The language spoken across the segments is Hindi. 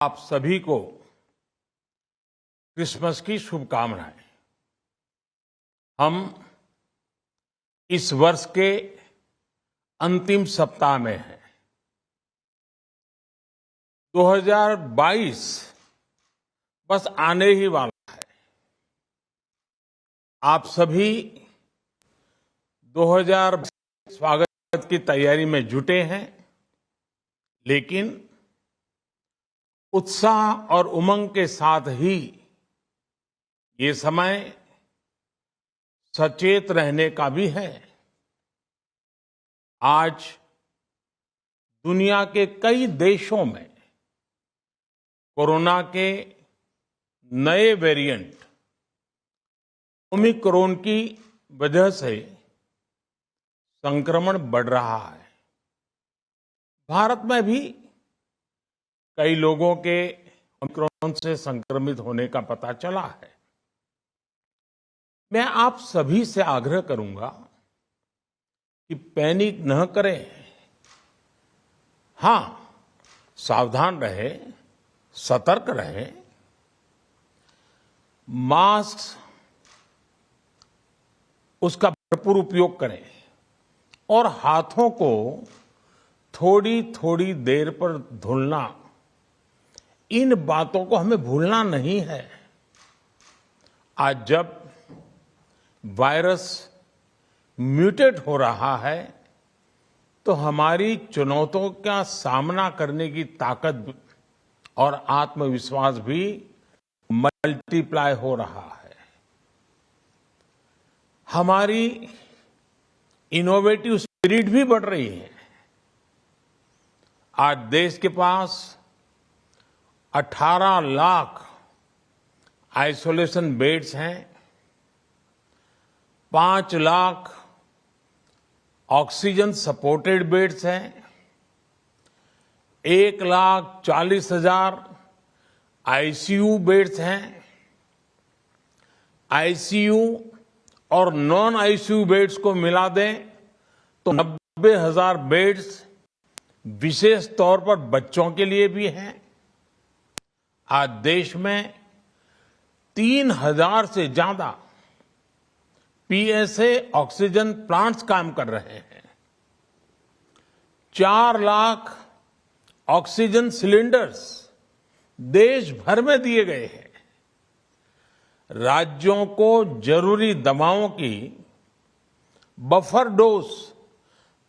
आप सभी को क्रिसमस की शुभकामनाएं। हम इस वर्ष के अंतिम सप्ताह में हैं। 2022 बस आने ही वाला है। आप सभी 2022 स्वागत की तैयारी में जुटे हैं, लेकिन उत्साह और उमंग के साथ ही ये समय सचेत रहने का भी है। आज दुनिया के कई देशों में कोरोना के नए वेरिएंट ओमिक्रॉन की वजह से संक्रमण बढ़ रहा है। भारत में भी कई लोगों के ओमिक्रॉन से संक्रमित होने का पता चला है। मैं आप सभी से आग्रह करूंगा कि पैनिक न करें। हां, सावधान रहें, सतर्क रहें, मास्क उसका भरपूर उपयोग करें और हाथों को थोड़ी थोड़ी देर पर धुलना, इन बातों को हमें भूलना नहीं है। आज जब वायरस म्यूटेट हो रहा है तो हमारी चुनौतियों का सामना करने की ताकत और आत्मविश्वास भी मल्टीप्लाई हो रहा है। हमारी इनोवेटिव स्पिरिट भी बढ़ रही है। आज देश के पास 18 लाख आइसोलेशन बेड्स हैं, 5 लाख ऑक्सीजन सपोर्टेड बेड्स हैं, 1,40,000 आईसीयू बेड्स हैं। आईसीयू और नॉन आईसीयू बेड्स को मिला दें तो 90,000 बेड्स विशेष तौर पर बच्चों के लिए भी हैं। आज देश में 3,000 से ज्यादा पीएसए ऑक्सीजन प्लांट्स काम कर रहे हैं। 4 लाख ऑक्सीजन सिलेंडर्स देश भर में दिए गए हैं। राज्यों को जरूरी दवाओं की बफर डोज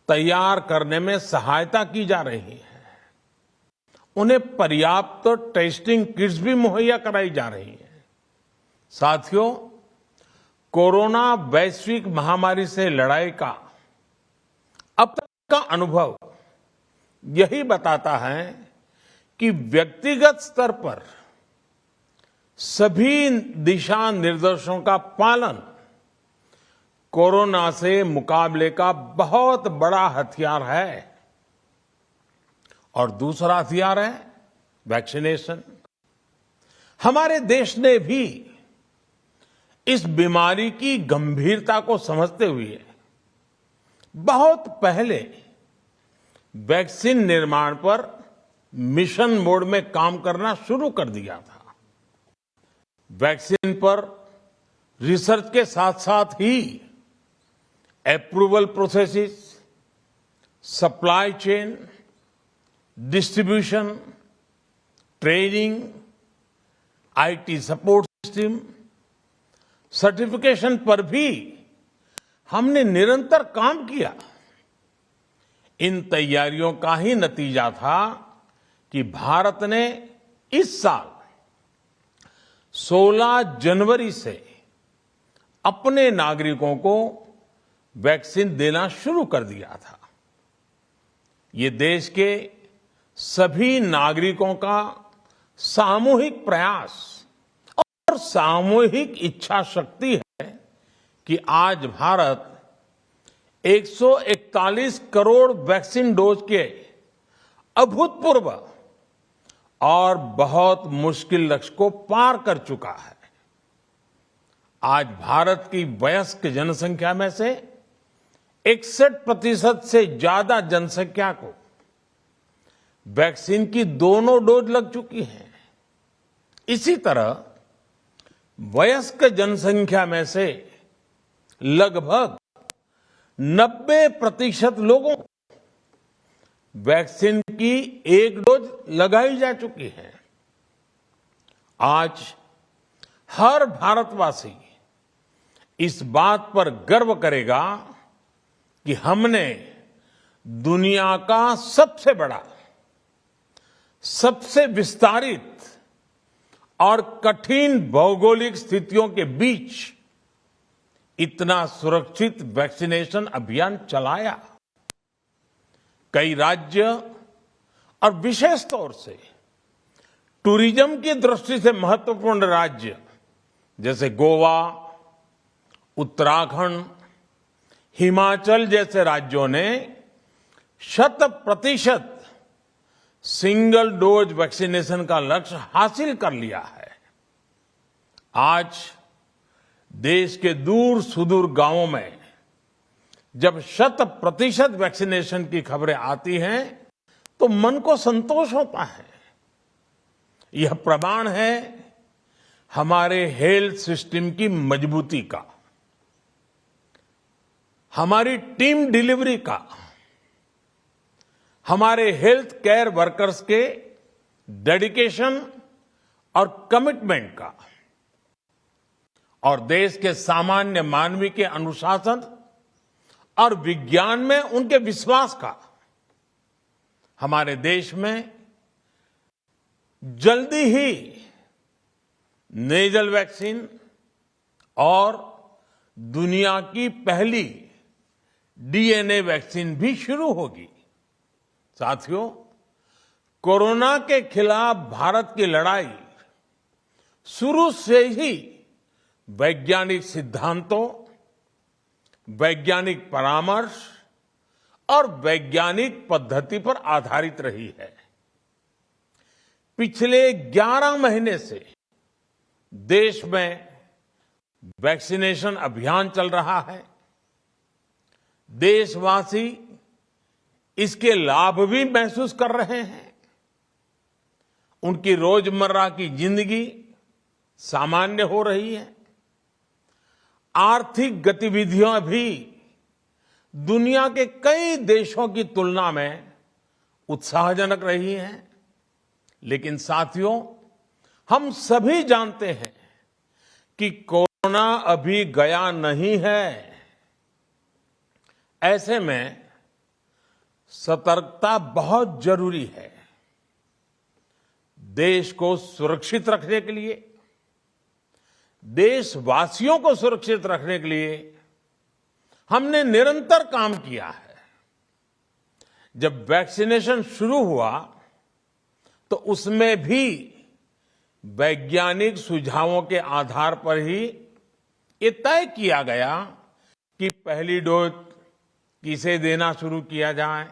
तैयार करने में सहायता की जा रही है। उन्हें पर्याप्त टेस्टिंग किट्स भी मुहैया कराई जा रही है। साथियों, कोरोना वैश्विक महामारी से लड़ाई का अब तक का अनुभव यही बताता है कि व्यक्तिगत स्तर पर सभी दिशा निर्देशों का पालन कोरोना से मुकाबले का बहुत बड़ा हथियार है। और दूसरा हथियार है वैक्सीनेशन। हमारे देश ने भी इस बीमारी की गंभीरता को समझते हुए बहुत पहले वैक्सीन निर्माण पर मिशन मोड में काम करना शुरू कर दिया था। वैक्सीन पर रिसर्च के साथ साथ ही approval processes, supply chain, distribution, training, IT support system, certification पर भी हमने निरंतर काम किया। इन तैयारियों का ही नतीजा था कि भारत ने इस साल 16 जनवरी से अपने नागरिकों को वैक्सीन देना शुरू कर दिया था। ये देश के सभी नागरिकों का सामूहिक प्रयास और सामूहिक इच्छा शक्ति है कि आज भारत 141 करोड़ वैक्सीन डोज के अभूतपूर्व और बहुत मुश्किल लक्ष्य को पार कर चुका है। आज भारत की वयस्क जनसंख्या में से 61% से ज्यादा जनसंख्या को वैक्सीन की दोनों डोज लग चुकी हैं। इसी तरह वयस्क जनसंख्या में से लगभग 90% लोगों को वैक्सीन की एक डोज लगाई जा चुकी है। आज हर भारतवासी इस बात पर गर्व करेगा कि हमने दुनिया का सबसे बड़ा, सबसे विस्तारित और कठिन भौगोलिक स्थितियों के बीच इतना सुरक्षित वैक्सीनेशन अभियान चलाया। कई राज्य और विशेष तौर से टूरिज्म की दृष्टि से महत्वपूर्ण राज्य जैसे गोवा, उत्तराखंड, हिमाचल जैसे राज्यों ने 100% सिंगल डोज वैक्सीनेशन का लक्ष्य हासिल कर लिया है। आज देश के दूर सुदूर गांवों में जब 100% वैक्सीनेशन की खबरें आती हैं तो मन को संतोष होता है। यह प्रमाण है हमारे हेल्थ सिस्टम की मजबूती का, हमारी टीम डिलीवरी का, हमारे हेल्थ केयर वर्कर्स के डेडिकेशन और कमिटमेंट का, और देश के सामान्य मानवी के अनुशासन और विज्ञान में उनके विश्वास का। हमारे देश में जल्दी ही नेजल वैक्सीन और दुनिया की पहली डीएनए वैक्सीन भी शुरू होगी। साथियों, कोरोना के खिलाफ भारत की लड़ाई शुरू से ही वैज्ञानिक सिद्धांतों, वैज्ञानिक परामर्श और वैज्ञानिक पद्धति पर आधारित रही है। पिछले 11 महीने से देश में वैक्सीनेशन अभियान चल रहा है। देशवासी इसके लाभ भी महसूस कर रहे हैं। उनकी रोजमर्रा की जिंदगी सामान्य हो रही है। आर्थिक गतिविधियां भी दुनिया के कई देशों की तुलना में उत्साहजनक रही हैं। लेकिन साथियों, हम सभी जानते हैं कि कोरोना अभी गया नहीं है। ऐसे में सतर्कता बहुत जरूरी है। देश को सुरक्षित रखने के लिए, देशवासियों को सुरक्षित रखने के लिए हमने निरंतर काम किया है। जब वैक्सीनेशन शुरू हुआ तो उसमें भी वैज्ञानिक सुझावों के आधार पर ही ये तय किया गया कि पहली डोज किसे देना शुरू किया जाए,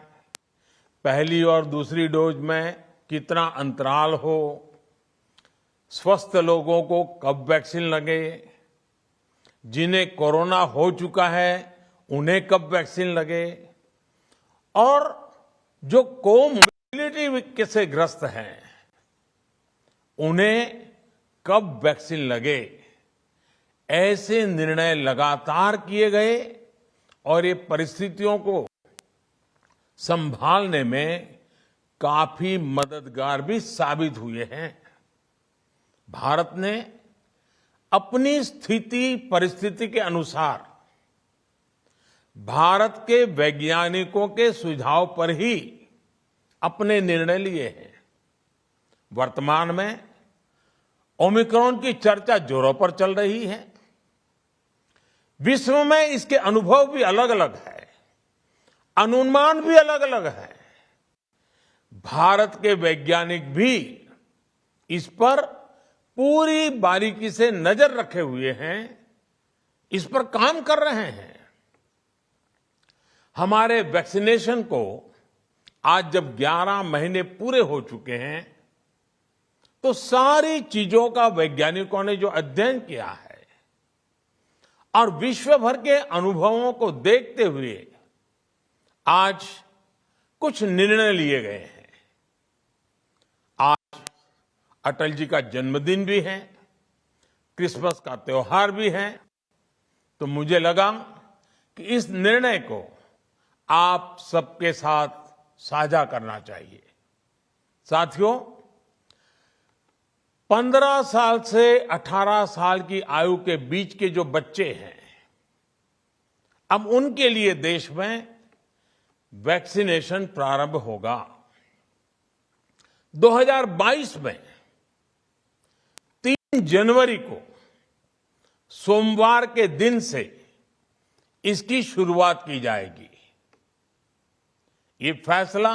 पहली और दूसरी डोज में कितना अंतराल हो, स्वस्थ लोगों को कब वैक्सीन लगे, जिन्हें कोरोना हो चुका है उन्हें कब वैक्सीन लगे, और जो कोमोर्बिडिटी से ग्रस्त हैं उन्हें कब वैक्सीन लगे। ऐसे निर्णय लगातार किए गए और ये परिस्थितियों को संभालने में काफी मददगार भी साबित हुए हैं। भारत ने अपनी स्थिति परिस्थिति के अनुसार भारत के वैज्ञानिकों के सुझाव पर ही अपने निर्णय लिए हैं। वर्तमान में ओमिक्रॉन की चर्चा जोरों पर चल रही है। विश्व में इसके अनुभव भी अलग अलग है, अनुमान भी अलग अलग है। भारत के वैज्ञानिक भी इस पर पूरी बारीकी से नजर रखे हुए हैं, इस पर काम कर रहे हैं। हमारे वैक्सीनेशन को आज जब 11 महीने पूरे हो चुके हैं तो सारी चीजों का वैज्ञानिकों ने जो अध्ययन किया है और विश्व भर के अनुभवों को देखते हुए आज कुछ निर्णय लिए गए हैं। अटल जी का जन्मदिन भी है, क्रिसमस का त्योहार भी है, तो मुझे लगा कि इस निर्णय को आप सबके साथ साझा करना चाहिए। साथियों, 15 साल से 18 साल की आयु के बीच के जो बच्चे हैं, अब उनके लिए देश में वैक्सीनेशन प्रारंभ होगा। 2022 में 3 जनवरी को सोमवार के दिन से इसकी शुरुआत की जाएगी। ये फैसला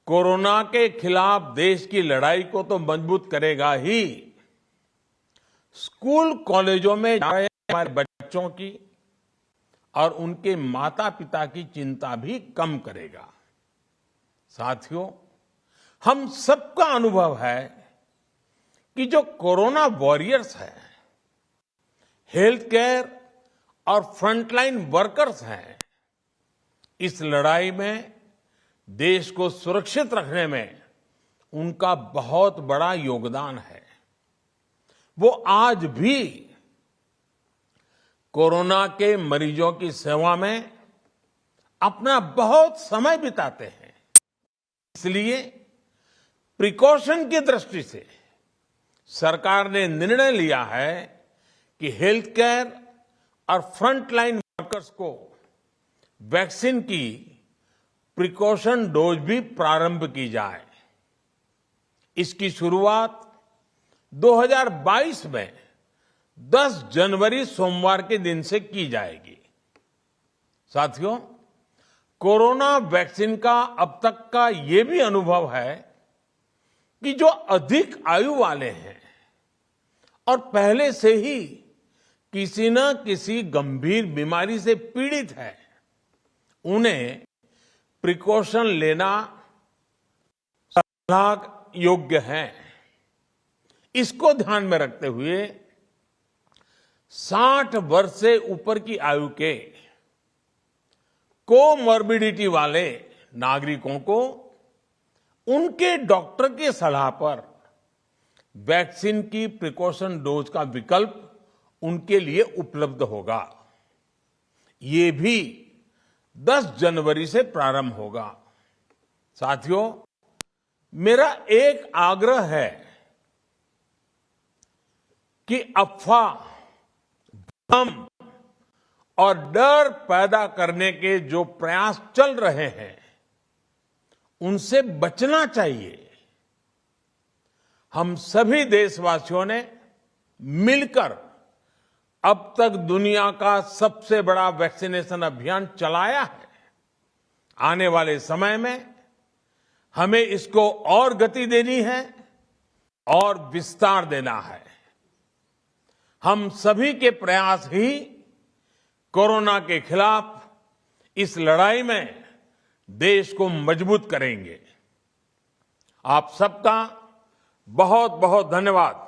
कोरोना के खिलाफ देश की लड़ाई को तो मजबूत करेगा ही, स्कूल कॉलेजों में जा रहे हमारे बच्चों की और उनके माता पिता की चिंता भी कम करेगा। साथियों, हम सबका अनुभव है कि जो कोरोना वॉरियर्स हैं, हेल्थ केयर और फ्रंटलाइन वर्कर्स हैं, इस लड़ाई में देश को सुरक्षित रखने में उनका बहुत बड़ा योगदान है। वो आज भी कोरोना के मरीजों की सेवा में अपना बहुत समय बिताते हैं। इसलिए प्रिकॉशन की दृष्टि से सरकार ने निर्णय लिया है कि हेल्थ केयर और फ्रंटलाइन वर्कर्स को वैक्सीन की प्रिकॉशन डोज भी प्रारंभ की जाए। इसकी शुरुआत 2022 में 10 जनवरी सोमवार के दिन से की जाएगी। साथियों, कोरोना वैक्सीन का अब तक का ये भी अनुभव है कि जो अधिक आयु वाले हैं और पहले से ही किसी न किसी गंभीर बीमारी से पीड़ित है, उन्हें प्रिकॉशन लेना सलाह योग्य है। इसको ध्यान में रखते हुए 60 वर्ष से ऊपर की आयु के कोमॉर्बिडिटी वाले नागरिकों को उनके डॉक्टर की सलाह पर वैक्सीन की प्रिकॉशन डोज का विकल्प उनके लिए उपलब्ध होगा। ये भी 10 जनवरी से प्रारंभ होगा। साथियों, मेरा एक आग्रह है कि अफवाह, भ्रम और डर पैदा करने के जो प्रयास चल रहे हैं, उनसे बचना चाहिए। हम सभी देशवासियों ने मिलकर अब तक दुनिया का सबसे बड़ा वैक्सीनेशन अभियान चलाया है। आने वाले समय में हमें इसको और गति देनी है और विस्तार देना है। हम सभी के प्रयास ही कोरोना के खिलाफ इस लड़ाई में देश को मजबूत करेंगे। आप सबका बहुत बहुत धन्यवाद।